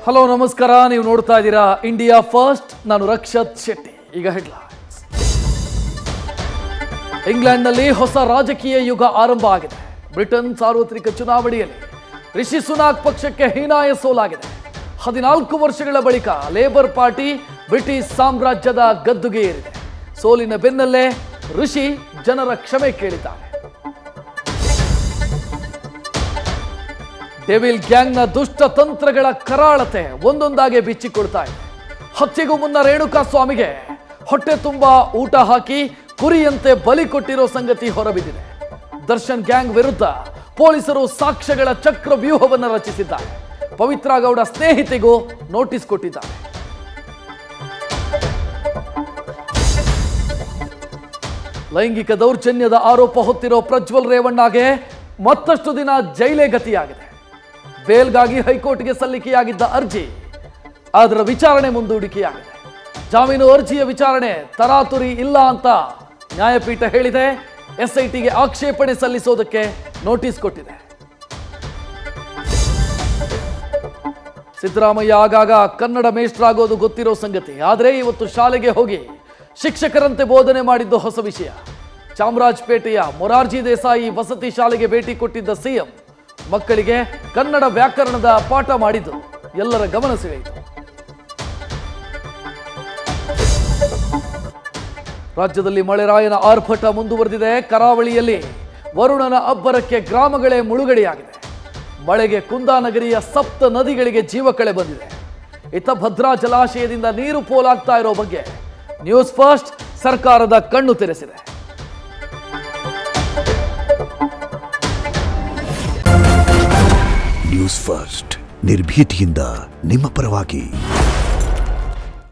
Hello ನಮಸ್ಕಾರ, ನೀವು ನೋಡ್ತಾ ಇದ್ದೀರಾ ಇಂಡಿಯಾ ಫಸ್ಟ್. ನಾನು ರಕ್ಷತ್ ಶೆಟ್ಟಿ. ಈಗ ಹೆಡ್ಲೈನ್ಸ್. ಇಂಗ್ಲೆಂಡ್ನಲ್ಲಿ ಹೊಸ ರಾಜಕೀಯ ಯುಗ ಆರಂಭ ಆಗಿದೆ. ಬ್ರಿಟನ್ ಸಾರ್ವತ್ರಿಕ ಚುನಾವಣೆಯಲ್ಲಿ ರಿಷಿ ಸುನಾಕ್ ಪಕ್ಷಕ್ಕೆ ಹೀನಾಯ ಸೋಲಾಗಿದೆ. 14 ವರ್ಷಗಳ ಬಳಿಕ ಲೇಬರ್ ಪಾರ್ಟಿ ಬ್ರಿಟಿಷ್ ಸಾಮ್ರಾಜ್ಯದ ಗದ್ದುಗೆ ಏರಿದೆ. ಸೋಲಿನ ಬೆನ್ನಲ್ಲೇ ರಿಷಿ ಜನರ ಕ್ಷಮೆ ಕೇಳಿದ್ದಾರೆ. ಡೆವಿಲ್ ಗ್ಯಾಂಗ್ನ ದುಷ್ಟ ತಂತ್ರಗಳ ಕರಾಳತೆ ಒಂದೊಂದಾಗೆ ಬಿಚ್ಚಿಕೊಡ್ತಾ ಇದೆ. ಹತ್ಯೆಗೂ ಮುನ್ನ ರೇಣುಕಾ ಸ್ವಾಮಿಗೆ ಹೊಟ್ಟೆ ತುಂಬಾ ಊಟ ಹಾಕಿ ಕುರಿಯಂತೆ ಬಲಿ ಕೊಟ್ಟಿರೋ ಸಂಗತಿ ಹೊರಬಿದ್ದಿದೆ. ದರ್ಶನ್ ಗ್ಯಾಂಗ್ ವಿರುದ್ಧ ಪೊಲೀಸರು ಸಾಕ್ಷ್ಯಗಳ ಚಕ್ರ ವ್ಯೂಹವನ್ನು ರಚಿಸಿದ್ದಾರೆ. ಪವಿತ್ರ ಗೌಡ ಸ್ನೇಹಿತೆಗೂ ನೋಟಿಸ್ ಕೊಟ್ಟಿದ್ದಾರೆ. ಲೈಂಗಿಕ ದೌರ್ಜನ್ಯದ ಆರೋಪ ಹೊತ್ತಿರೋ ಪ್ರಜ್ವಲ್ ರೇವಣ್ಣಗೆ ಮತ್ತಷ್ಟು ದಿನ ಜೈಲೇ ಗತಿಯಾಗಿದೆ. ಬೇಲ್ಗಾಗಿ ಹೈಕೋರ್ಟ್ಗೆ ಸಲ್ಲಿಕೆಯಾಗಿದ್ದ ಅರ್ಜಿ ಅದರ ವಿಚಾರಣೆ ಮುಂದೂಡಿಕೆಯಾಗಿದೆ. ಜಾಮೀನು ಅರ್ಜಿಯ ವಿಚಾರಣೆ ತರಾತುರಿ ಇಲ್ಲ ಅಂತ ನ್ಯಾಯಪೀಠ ಹೇಳಿದೆ. ಎಸ್ಐಟಿಗೆ ಆಕ್ಷೇಪಣೆ ಸಲ್ಲಿಸೋದಕ್ಕೆ ನೋಟಿಸ್ ಕೊಟ್ಟಿದೆ. ಸಿದ್ದರಾಮಯ್ಯ ಆಗಾಗ ಕನ್ನಡ ಮೇಷ್ಟ್ರಾಗೋದು ಗೊತ್ತಿರೋ ಸಂಗತಿ. ಆದರೆ ಇವತ್ತು ಶಾಲೆಗೆ ಹೋಗಿ ಶಿಕ್ಷಕರಂತೆ ಬೋಧನೆ ಮಾಡಿದ್ದು ಹೊಸ ವಿಷಯ. ಚಾಮರಾಜಪೇಟೆಯ ಮೊರಾರ್ಜಿ ದೇಸಾಯಿ ವಸತಿ ಶಾಲೆಗೆ ಭೇಟಿ ಕೊಟ್ಟಿದ್ದ ಸಿಎಂ ಮಕ್ಕಳಿಗೆ ಕನ್ನಡ ವ್ಯಾಕರಣದ ಪಾಠ ಮಾಡಿದ್ದು ಎಲ್ಲರ ಗಮನ ಸೆಳೆಯಿತು. ರಾಜ್ಯದಲ್ಲಿ ಮಳೆರಾಯನ ಆರ್ಭಟ ಮುಂದುವರೆದಿದೆ. ಕರಾವಳಿಯಲ್ಲಿ ವರುಣನ ಅಬ್ಬರಕ್ಕೆ ಗ್ರಾಮಗಳೇ ಮುಳುಗಡೆಯಾಗಿದೆ. ಮಳೆಗೆ ಕುಂದಾನಗರಿಯ 7 ನದಿಗಳಿಗೆ ಜೀವಕಳೆ ಬಂದಿದೆ. ಇತ್ತ ಭದ್ರಾ ಜಲಾಶಯದಿಂದ ನೀರು ಪೋಲಾಗ್ತಾ ಇರೋ ಬಗ್ಗೆ ನ್ಯೂಸ್ ಫಸ್ಟ್ ಸರ್ಕಾರದ ಕಣ್ಣು ತೆರೆಸಿದೆ. ನ್ಯೂಸ್ ಫಸ್ಟ್ ನಿರ್ಭೀತಿಯಿಂದ ನಿಮ್ಮ ಪರವಾಗಿ.